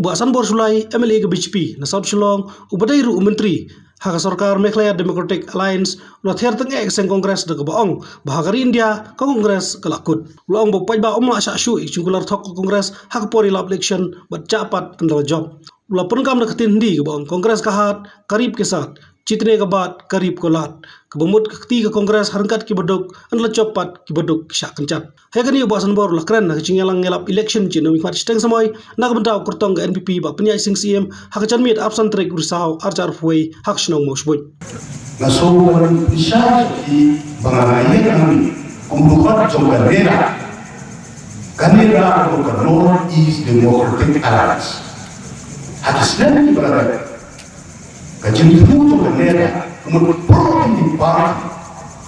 Ubasan bor sulai MLA ke BHP na South Shillong ubadai ru menteri hak sarkar Meghalaya Democratic Alliance ulah ther teng ekseng kongres de baong bahagari India ka kongres kelakut ulang bok ba omla sha shu ikchungular thok kongres hak pori lap election bat chapat kendal job ulah penkam de khatin di ke baong kongres kahat karib ke sat chitne ke bat karib kolat kebumut keti ke kongres harkat ki baduk anla chopat ki baduk sha kencat hegani ubasan bor ulah kren na chingelang ngelap election chin mi mat steng samoy na bentau kurtong ke NPP ba penyai sing CM hak chanmit absan trek ursau arjar fuai hak shnong mosboy na sowan isha ki bangayet kami kumbukat jogarera kanira ko North East Democratic Alliance hadisna ni barada kajin tutu jogarera umur pro di party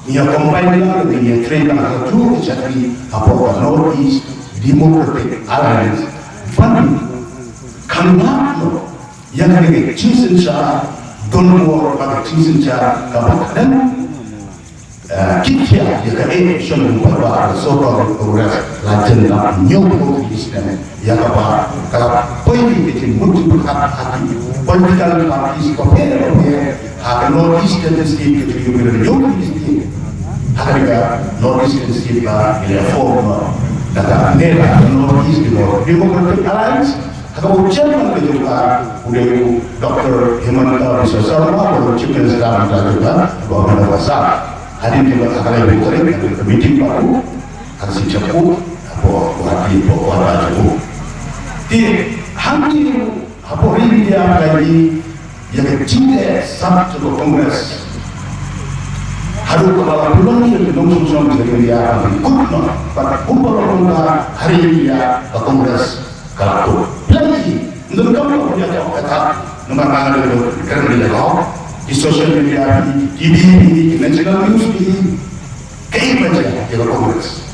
ia combine dengan ia trade na tu jadi apa North East Democratic Alliance fund kanna yang dengan cinsin cha donor pada cinsin cha kabupaten kitya ya kae shon pada sokor progress lajen la nyobo islam ya kaba kala poin itu multiple hati political parties kopere hak North Eastern state ke nyobo state harga North Eastern state ba ile form daga nera North East Democratic Alliance kalau chairman ke juga udah Dr. Hemanta Biswa Sarma baru chief sekarang juga bahwa besar hadir juga akan lebih meeting baru harus cepu apa hati apa jauh di hanti apa ini dia lagi yang cinta satu kongres harus kepala bulan ini langsung dia ikut pada kumpul hari ini ya kongres kalau lagi menurut kamu punya kata nomor mana itu kerana dia tahu di sosial media di TV di national news di kayak macam dia kongres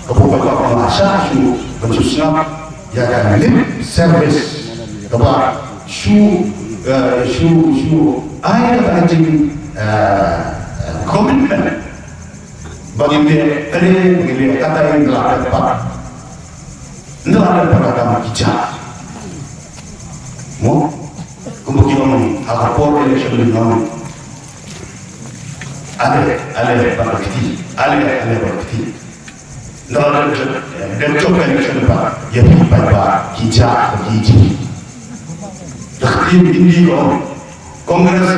kebuka penguasa su khususnya ya kan lip service kepada su ayat anjing komitmen bagi dia kata yang telah dapat tidak ada perkataan hijab mo kemudian akapor election di nama ada bakti ada bakti tidak ada dan coba election pak ya pak hijab hiji bakti ini kongres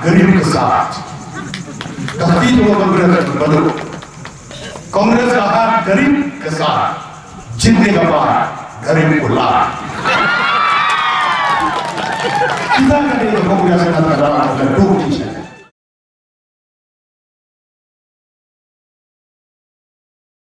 gerib kesat bakti itu kongres baru kongres gerib kesat jinne kabar garib pula kita kan ini kongres kata dalam dua